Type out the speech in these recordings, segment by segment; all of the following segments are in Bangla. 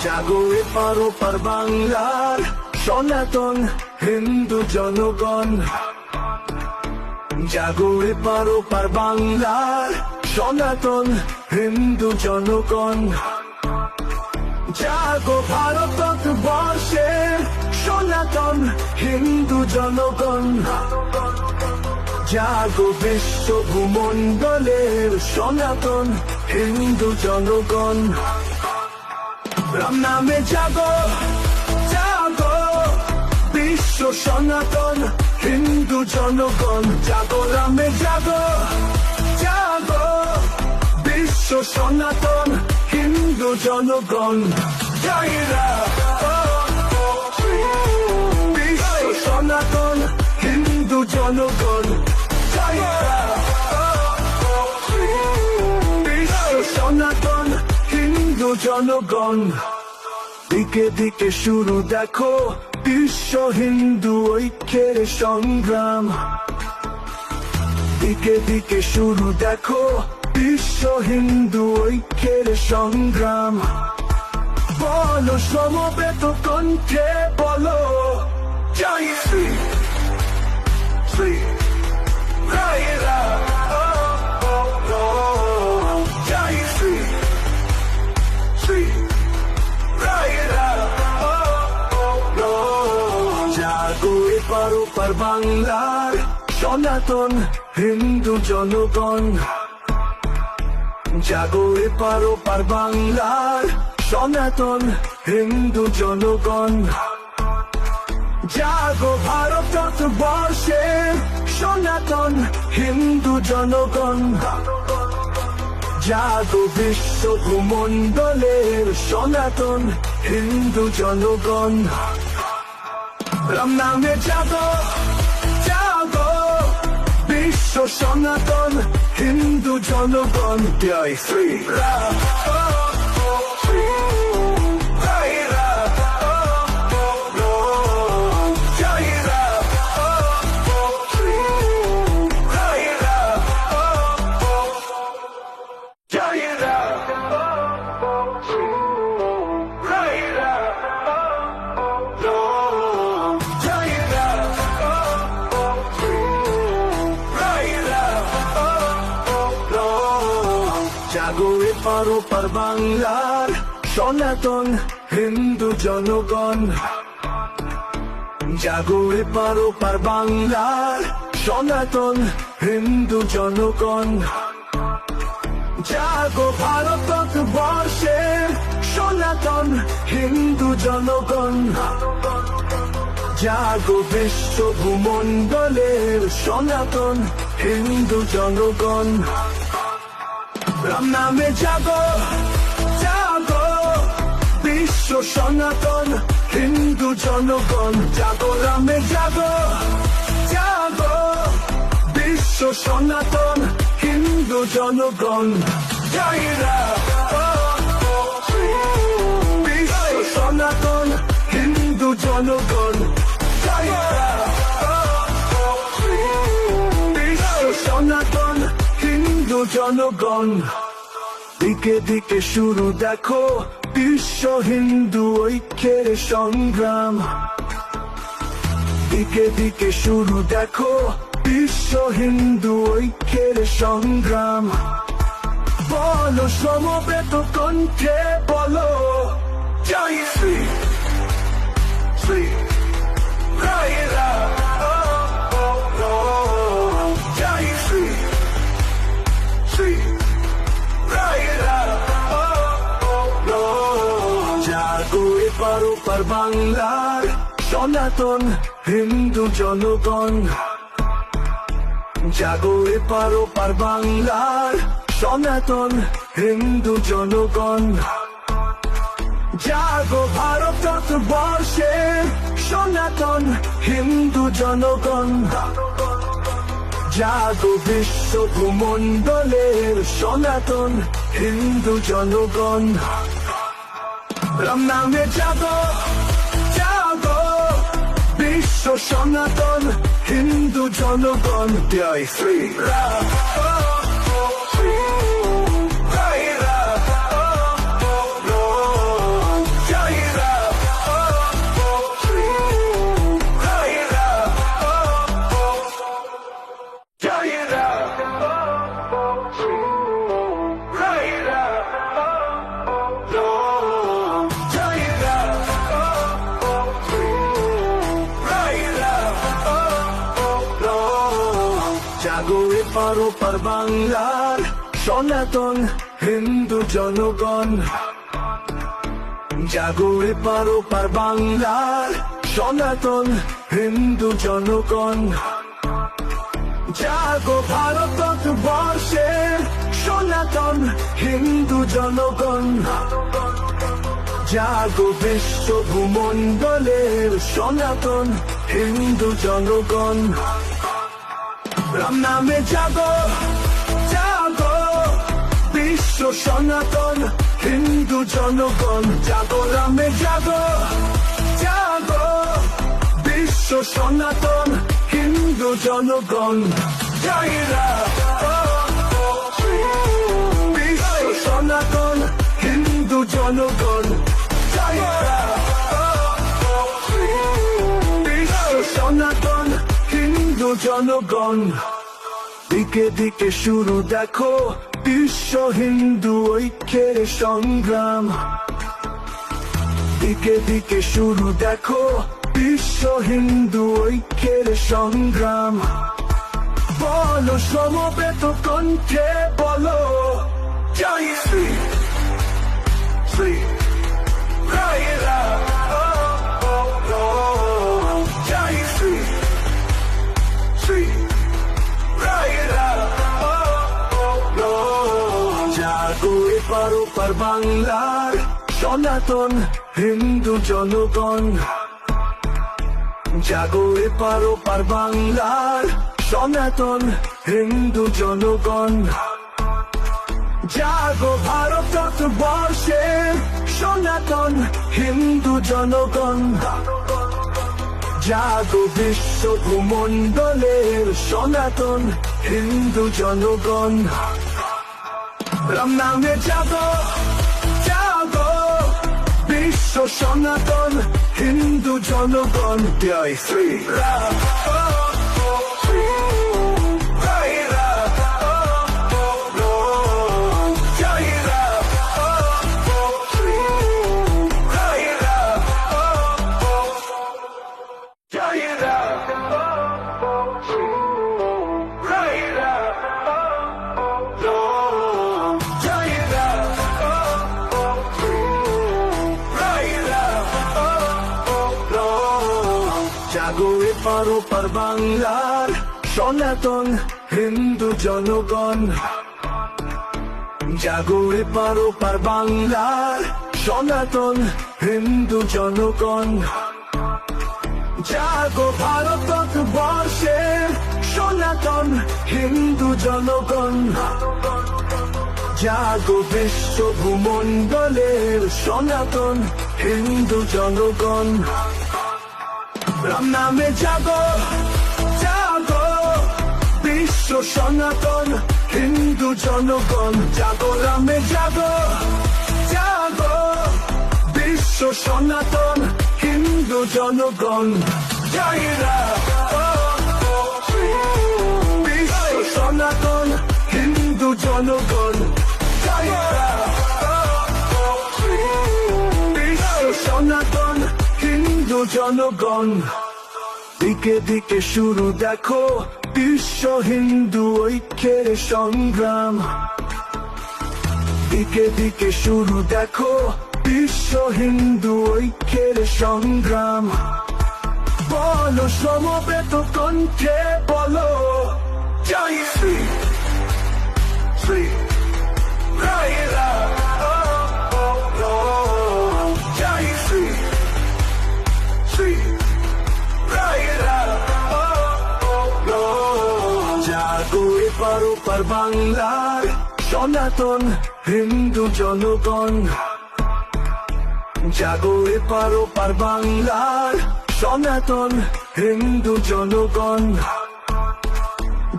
জাগো এপার ওপার বাংলার সনাতন হিন্দু জনগণ, জাগো এপার ওপার বাংলার সনাতন হিন্দু জনগণ, জাগো ভারতবর্ষের সনাতন হিন্দু জনগণ, জাগো বিশ্ব ভূমণ্ডলের সনাতন হিন্দু জনগণ। রাম নামে জাগো জাগো বিশ্ব সনাতন হিন্দু জনগণ, জাগো রামে জাগো জাগো বিশ্ব সনাতন হিন্দু জনগণ। জয় রাম বিশ্ব সনাতন হিন্দু জনগণ, জয় রাম বিশ্ব সনাতন হিন্দু জনগণ। দিকে দিকে শুরু দেখো বিশ্ব হিন্দু ঐক্যের সংগ্রাম, দিকে দিকে শুরু দেখো বিশ্ব হিন্দু ঐক্যের সংগ্রাম। বলো সমবেত কণ্ঠে বলো জয় শ্রী শ্রী জয় রাম, জয় শ্রী শ্রী জয় রাম। জাগো এপার ওপার বাংলার সনাতন হিন্দু জনগণ, জাগো এপার ওপার বাংলার সনাতন হিন্দু জনগণ, জাগো ভারতবর্ষের সনাতন হিন্দু জনগণ, জাগো বিশ্ব ভূমণ্ডলের সনাতন হিন্দু জনগণ। রাম নামে জাগো জাগো বিশ্ব সনাতন হিন্দু জনগণ, জয় শ্রী রাম জয় রাম জয় রাম জয় রাম জয় রাম জয় রাম জয় রাম জয় রাম। জাগো এপার ওপার বাংলার সনাতন হিন্দু জনগণ, জাগো এপার ওপার বাংলার সনাতন হিন্দু জনগণ, জাগো ভারতবর্ষের সনাতন হিন্দু জনগণ, জাগো বিশ্ব ভূমণ্ডলের সনাতন হিন্দু জনগণ। রাম নামে জাগো জাগো বিশ্ব সনাতন হিন্দু জনগণ, জাগো রামে জাগো জাগো বিশ্ব সনাতন হিন্দু জনগণ, জয় রাম বিশ্ব সনাতন হিন্দু জনগণ, জয় রাম বিশ্ব সনাতন হিন্দু জনগণ। দিকে দিকে শুরু দেখো বিশ্ব হিন্দু ঐক্যের সংগ্রাম, দিকে দিকে শুরু দেখো বিশ্ব হিন্দু ঐক্যের সংগ্রাম। বলো সমবেত কণ্ঠে বলো জয় শ্রী শ্রী জয় রাম জয় শ্রী শ্রী জয় রাম। জাগো এপার ওপার বাংলার সনাতন হিন্দু জনগণ, জাগো এপার ওপার বাংলার সনাতন হিন্দু জনগণ, জাগো ভারতবর্ষের সনাতন হিন্দু জনগণ, জাগো বিশ্ব ভূমণ্ডলের সনাতন হিন্দু জনগণ। রাম নামে জাগো জাগো বিশ্ব সনাতন হিন্দু জনগণ, জয় শ্রী রাম জয় রাম জয় জাগো এপার ওপার বাংলার সনাতন হিন্দু জনগণ, জাগো এপার ওপার বাংলার সনাতন হিন্দু জনগণ, জাগো ভারত বর্ষের সনাতন হিন্দু জনগণ, জাগো বিশ্ব ভূমণ্ডলের সনাতন হিন্দু জনগণ। রাম নামে জাগো জাগো বিশ্ব সনাতন হিন্দু জনগণ, জাগো রামে জাগো জাগো বিশ্ব সনাতন হিন্দু জনগণ। জয় রাম বিশ্ব সনাতন হিন্দু জনগণ, জয় রাম বিশ্ব সনাতন হিন্দু জনগণ। দিকে দিকে শুরু দেখো বিশ্ব হিন্দু ঐক্যের সংগ্রাম, দিকে দিকে শুরু দেখো বিশ্ব হিন্দু ঐক্যের সংগ্রাম। বলো সমবেত কণ্ঠে বলো জয় শ্রী শ্রী জয় রাম, জয় শ্রী শ্রী জয় রাম। জাগো এপার ওপার বাংলার সনাতন হিন্দু জনগণ, জাগো এপার ওপার বাংলার সনাতন হিন্দু জনগণ, জাগো ভারত বর্ষের সনাতন হিন্দু জনগণ, জাগো বিশ্ব ভূমণ্ডলের সনাতন হিন্দু জনগণ। রাম নামে জাগো জাগো বিশ্ব সনাতন হিন্দু জনগণ, জয় শ্রী রাম জয় রাম জয় রাম জয় রাম জয় রাম জয় রাম জয় রাম জয় রাম। জাগো এপার ওপার বাংলার সনাতন হিন্দু জনগণ, জাগো এপার ওপার বাংলার সনাতন হিন্দু জনগণ, জাগো ভারত বর্ষের সনাতন হিন্দু জনগণ, জাগো বিশ্ব ভূমণ্ডলের সনাতন হিন্দু জনগণ। রাম নামে জাগো জাগো বিশ্ব সনাতন হিন্দু জনগণ, জাগো রামে জাগো জাগো বিশ্ব সনাতন হিন্দু জনগণ, জয় রাম বিশ্ব সনাতন হিন্দু জনগণ, জয় রাম বিশ্ব সনাতন হিন্দু জনগণ। দিকে দিকে শুরু দেখো বিশ্ব হিন্দু ঐক্যের সংগ্রাম, দিকে দিকে শুরু দেখো বিশ্ব হিন্দু ঐক্যের সংগ্রাম। বলো সমবেত কণ্ঠে বলো জয় শ্রী শ্রী জয় রাম জয় শ্রী শ্রী জয় রাম। জাগো এপার ওপার বাংলার সনাতন হিন্দু জনগণ, জাগো এপার ওপার বাংলার সনাতন হিন্দু জনগণ,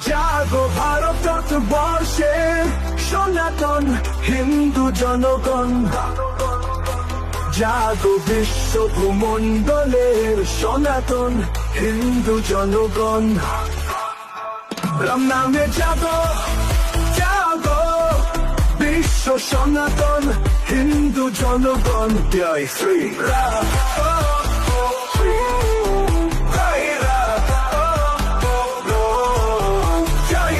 জাগো ভারত বর্ষের সনাতন হিন্দু জনগণ, জাগো বিশ্ব ভূমণ্ডলের সনাতন হিন্দু জনগণ। রাম নামে জাগো জাগো বিশ্ব সনাতন হিন্দু জনগণ, জয় শ্রী রাম জয়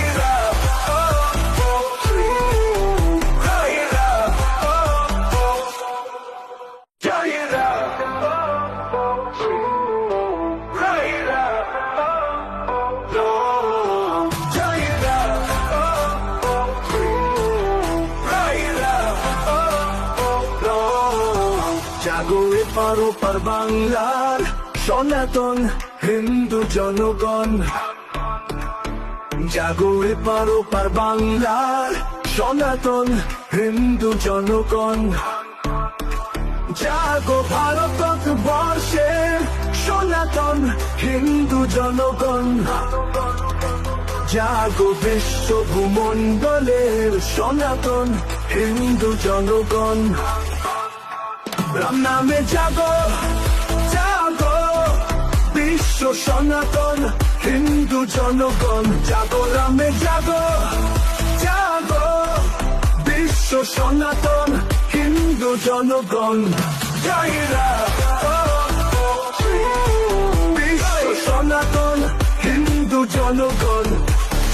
জাগো এপার ওপার বাংলার সনাতন হিন্দু জনগণ, জাগো এপার ওপার বাংলার সনাতন হিন্দু জনগণ, জাগো ভারত বর্ষের সনাতন হিন্দু জনগণ, জাগো বিশ্ব ভূমণ্ডলের সনাতন হিন্দু জনগণ। রাম নামে জাগো জাগো বিশ্ব সনাতন হিন্দু জনগণ, জাগো রামে জাগো জাগো বিশ্ব সনাতন হিন্দু জনগণ। জয় রাম, বিশ্ব সনাতন হিন্দু জনগণ,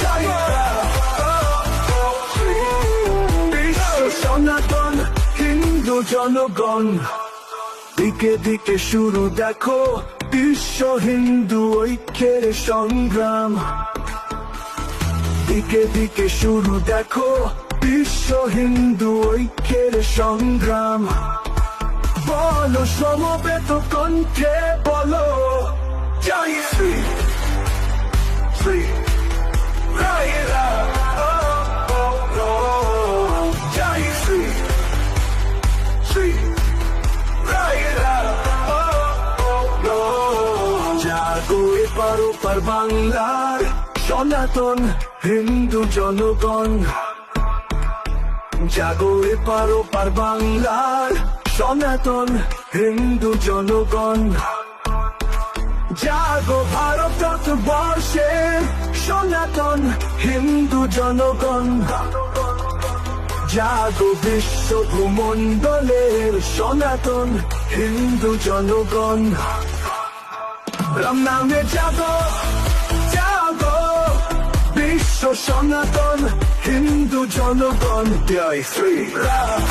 জয় রাম, বিশ্ব সনাতন হিন্দু জনগণ। দিকে দিকে শুরু দেখো বিশ্ব হিন্দু ঐক্যের সংগ্রাম, দিকে দিকে শুরু দেখো বিশ্ব হিন্দু ঐক্যের সংগ্রাম। বলো সমবেত কণ্ঠে বলো জয় শ্রী শ্রী রায় রাম, জয় শ্রী শ্রী রায় রাম। জাগো এপার ওপার বাংলার সনাতন হিন্দু জনগণ, জাগো এপার ওপার বাংলার সনাতন হিন্দু জনগণ, জাগো ভারত বর্ষের সনাতন হিন্দু জনগণ, জাগো বিশ্ব ভূমণ্ডলের সনাতন হিন্দু জনগণ। রাম নামে জাগো জাগো বিশ্ব সনাতন হিন্দু জনগণ, জয় শ্রী রাম।